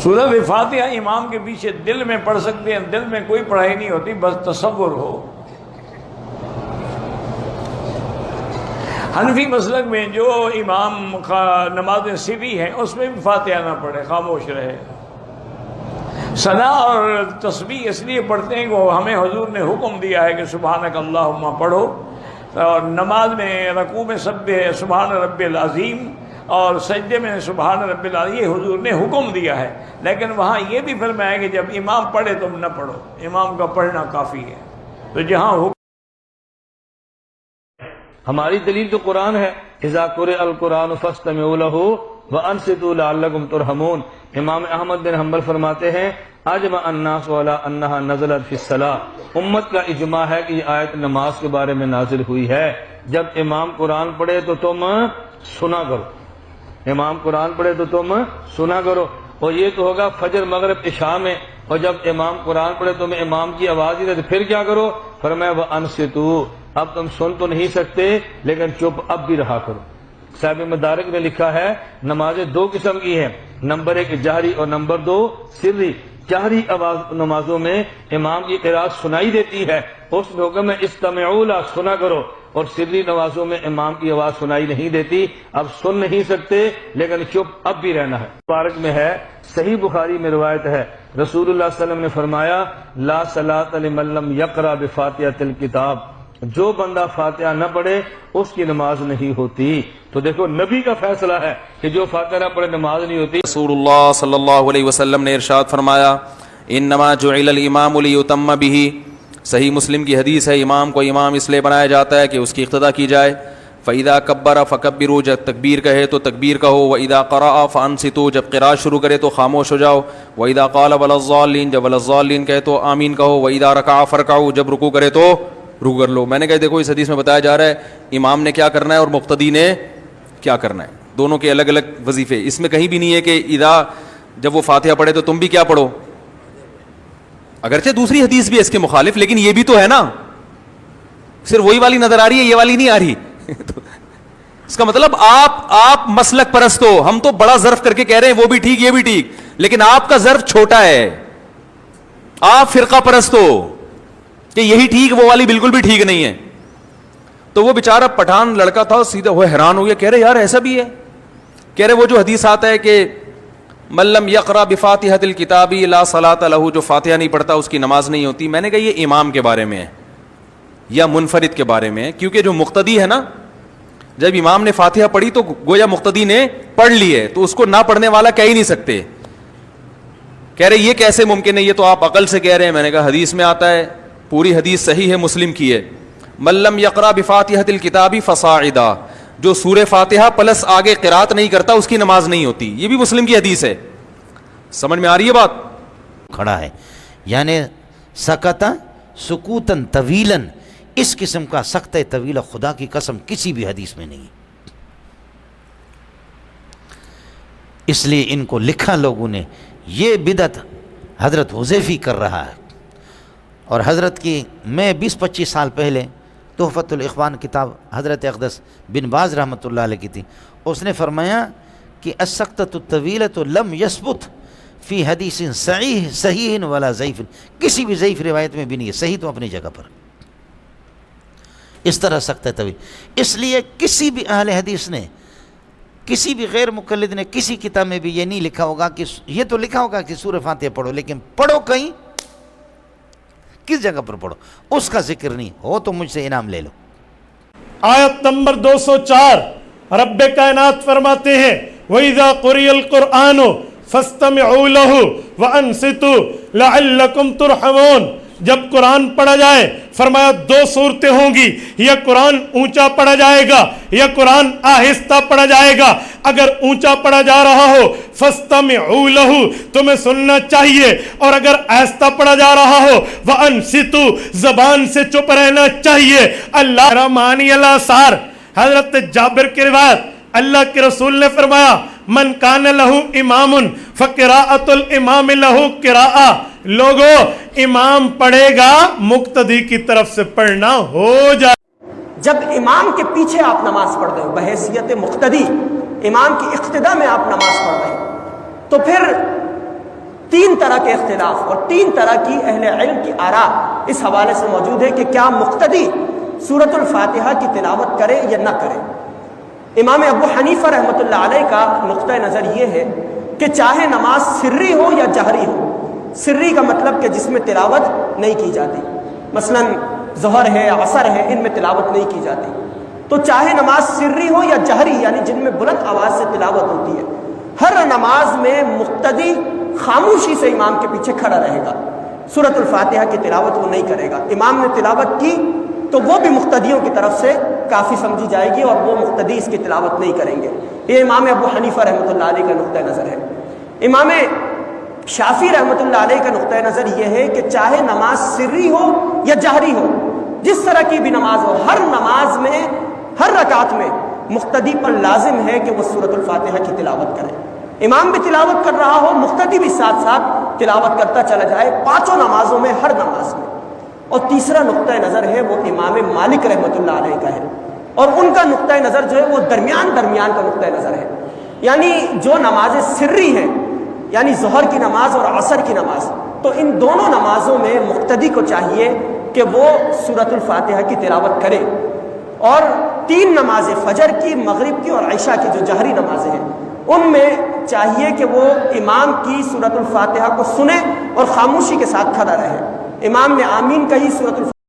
سورۃ فاتحہ امام کے پیچھے دل میں پڑھ سکتے ہیں، دل میں کوئی پڑھائی نہیں ہوتی، بس تصور ہو۔ حنفی مسلک میں جو امام کا نماز سری ہے اس میں بھی فاتحہ نہ پڑھے، خاموش رہے۔ ثنا اور تسبیح اس لیے پڑھتے ہیں کہ ہمیں حضور نے حکم دیا ہے کہ سبحانک اللہم پڑھو، اور نماز میں رکوع میں سبحان رب العظیم اور سجدے میں سبحان رب العظیم، یہ حضور نے حکم دیا ہے، لیکن وہاں یہ بھی فرمایا کہ جب امام پڑھے تم نہ پڑھو، امام کا پڑھنا کافی ہے۔ تو جہاں حکم، ہماری دلیل تو قرآن ہے، اذا قرئ القرآن فاستمعوا لہ وانصتوا لعلکم ترحمون۔ امام احمد بن حنبل فرماتے ہیں اجمع الناس علی انہا نزلت فی الصلاۃ، امت کا اجماع ہے کہ یہ آیت نماز کے بارے میں نازل ہوئی ہے۔ جب امام قرآن پڑھے تو تم سنا کرو، امام قرآن پڑھے تو تم سنا کرو، اور یہ تو ہوگا فجر مغرب عشاء میں، اور جب امام قرآن پڑھے تو میں امام کی آواز ہی رہے تو پھر کیا کرو؟ فرمایا وانصتوا، اب تم سن تو نہیں سکتے لیکن چپ اب بھی رہا کرو۔ صاحب مدارک نے لکھا ہے نمازیں دو قسم کی ہیں، نمبر ایک جہری اور نمبر دو سری۔ جہری آواز نمازوں میں امام کی قرات سنائی دیتی ہے، اس میں حکم ہے استمعوا لا، سنا کرو، اور سری نمازوں میں امام کی آواز سنائی نہیں دیتی، اب سن نہیں سکتے لیکن چپ اب بھی رہنا ہے۔ مبارک میں ہے، صحیح بخاری میں روایت ہے، رسول اللہ صلی اللہ علیہ وسلم نے فرمایا لا صلاۃ لمن لم یقرأ بفاتحۃ الکتاب، جو بندہ فاتحہ نہ پڑھے اس کی نماز نہیں ہوتی۔ تو دیکھو نبی کا فیصلہ ہے کہ جو فاتحہ نہ پڑھے نماز نہیں ہوتی۔ رسول اللہ صلی اللہ علیہ وسلم نے ارشاد فرمایا انما جعل الامام لیتم بہ، صحیح مسلم کی حدیث ہے، امام کو امام اس لیے بنایا جاتا ہے کہ اس کی اقتدا کی جائے۔ فاذا کبر فکبروا، جب تکبیر کہے تو تکبیر کہو، واذا قرأ فانصتوا، جب قراءت شروع کرے تو خاموش ہو جاؤ، واذا قال ولا الضالین، جب ولا الضالین کہے تو آمین کہو، واذا رکع فرکعوا، جب رکوع کرے تو رکوع کر لو۔ میں نے کہا دیکھو اس حدیث میں بتایا جا رہا ہے امام نے کیا کرنا ہے اور مقتدی نے کیا کرنا ہے، دونوں کے الگ الگ وظیفے۔ اس میں کہیں بھی نہیں ہے کہ اذا جب وہ فاتحہ پڑھے تو تم بھی کیا پڑھو، اگرچہ دوسری حدیث بھی ہے اس کے مخالف، لیکن یہ بھی تو ہے نا، صرف وہی والی نظر آ رہی ہے، یہ والی نہیں آ رہی۔ اس کا مطلب آپ مسلک پرست ہو، ہم تو بڑا ظرف کر کے کہہ رہے ہیں وہ بھی ٹھیک یہ بھی ٹھیک، لیکن آپ کا ظرف چھوٹا ہے، آپ فرقہ پرست ہو کہ یہی ٹھیک وہ والی بالکل بھی ٹھیک نہیں ہے۔ تو وہ بیچارہ پٹھان لڑکا تھا، سیدھا وہ حیران ہو گیا، کہہ رہے یار ایسا بھی ہے، کہہ رہے وہ جو حدیث آتا ہے کہ من لم یقرأ بفاتحۃ الکتاب لا صلاۃ لہ، جو فاتحہ نہیں پڑھتا اس کی نماز نہیں ہوتی۔ میں نے کہا یہ امام کے بارے میں ہے یا منفرد کے بارے میں ہے، کیونکہ جو مقتدی ہے نا، جب امام نے فاتحہ پڑھی تو گویا مقتدی نے پڑھ لی ہے، تو اس کو نہ پڑھنے والا کہہ ہی نہیں سکتے۔ کہہ رہے یہ کیسے ممکن ہے، یہ تو آپ عقل سے کہہ رہے ہیں۔ میں نے کہا حدیث میں آتا ہے، پوری حدیث صحیح ہے، مسلم کی ہے، من لم یقرأ بفاتحۃ الکتاب فصاعدا، جو سورہ فاتحہ پلس آگے قرات نہیں کرتا اس کی نماز نہیں ہوتی، یہ بھی مسلم کی حدیث ہے۔ سمجھ میں آ رہی ہے بات؟ کھڑا ہے، یعنی سکتا سکوتن طویلاً، اس قسم کا سکتہ طویلہ خدا کی قسم کسی بھی حدیث میں نہیں۔ اس لیے ان کو لکھا لوگوں نے، یہ بدعت حضرت حذیفی کر رہا ہے، اور حضرت کی میں 20-25 سال پہلے تحفۃ الاخوان کتاب حضرت اقدس بن باز رحمۃ اللہ علیہ کی تھی، اس نے فرمایا کہ السکتۃ الطویلۃ لم یثبت فی حدیث صحیح ولا ضعیف، کسی بھی ضعیف روایت میں بھی نہیں ہے، صحیح تو اپنی جگہ پر۔ اس طرح سکتہ طویل، اس لیے کسی بھی اہل حدیث نے، کسی بھی غیر مقلد نے کسی کتاب میں بھی یہ نہیں لکھا ہوگا کہ یہ تو لکھا ہوگا کہ سورہ فاتحہ پڑھو، لیکن پڑھو کہیں کس جگہ پر پڑھو اس کا ذکر نہیں ہو تو مجھ سے انعام لے لو۔ آیت نمبر 204 رب کائنات فرماتے ہیں وَإِذَا قُرِئَ الْقُرْآنُ فَاسْتَمِعُوا لَهُ وَأَنصِتُوا لَعَلَّكُمْ تُرْحَمُونَ، جب قرآن پڑھا جائے فرمایا دو صورتیں ہوں گی، یا قرآن اونچا پڑھا جائے گا یا قرآن آہستہ پڑھا جائے گا۔ اگر اونچا پڑھا جا رہا ہو فَاسْتَمِعُوا لَهُ، تمہیں سننا چاہیے، اور اگر آہستہ پڑھا جا رہا ہو وَأَنصِتُوا، زبان سے چپ رہنا چاہیے۔ اللہ رحمانی الآثار، حضرت جابر کی روایت، اللہ کے رسول نے فرمایا من کان لہو امام فقراءۃ الامام لہو قراءہ، لوگو امام پڑھے گا مقتدی کی طرف سے پڑھنا ہو جائے۔ جب امام کے پیچھے آپ نماز پڑھ رہے ہو بحیثیت مقتدی، امام کی اقتداء میں آپ نماز پڑھ رہے ہیں، تو پھر تین طرح کے اختلاف اور تین طرح کی اہل علم کی آراء اس حوالے سے موجود ہے کہ کیا مقتدی سورۃ الفاتحہ کی تلاوت کرے یا نہ کرے۔ امام ابو حنیفہ رحمۃ اللہ علیہ کا نقطہ نظر یہ ہے کہ چاہے نماز سری ہو یا جہری ہو، سری کا مطلب کہ جس میں تلاوت نہیں کی جاتی، مثلا ظہر ہے، عصر ہے، ان میں تلاوت نہیں کی جاتی، تو چاہے نماز سری ہو یا جہری یعنی جن میں بلند آواز سے تلاوت ہوتی ہے، ہر نماز میں مقتدی خاموشی سے امام کے پیچھے کھڑا رہے گا، سورۃ الفاتحہ کی تلاوت وہ نہیں کرے گا۔ امام نے تلاوت کی تو وہ بھی مقتدیوں کی طرف سے کافی سمجھی جائے گی اور وہ مقتدی اس کی تلاوت نہیں کریں گے۔ یہ امام ابو حنیفہ رحمۃ اللہ علیہ کا نقطہ نظر ہے۔ امام شافعی رحمۃ اللہ علیہ کا نقطہ نظر یہ ہے کہ چاہے نماز سری ہو یا جہری ہو، جس طرح کی بھی نماز ہو، ہر نماز میں ہر رکعت میں مقتدی پر لازم ہے کہ وہ سورۃ الفاتحہ کی تلاوت کرے۔ امام بھی تلاوت کر رہا ہو، مقتدی بھی ساتھ ساتھ تلاوت کرتا چلا جائے، پانچوں نمازوں میں، ہر نماز میں۔ اور تیسرا نقطہ نظر ہے وہ امام مالک رحمۃ اللہ علیہ کا ہے، اور ان کا نقطہ نظر جو ہے وہ درمیان کا نقطہ نظر ہے، یعنی جو نمازیں سری ہیں یعنی ظہر کی نماز اور عصر کی نماز، تو ان دونوں نمازوں میں مقتدی کو چاہیے کہ وہ سورۃ الفاتحہ کی تلاوت کرے، اور تین نمازیں فجر کی، مغرب کی اور عشاء کی جو جہری نمازیں ہیں ان میں چاہیے کہ وہ امام کی سورۃ الفاتحہ کو سنے اور خاموشی کے ساتھ کھڑا رہے۔ امام نے آمین کہی، سورۃ الفاتحہ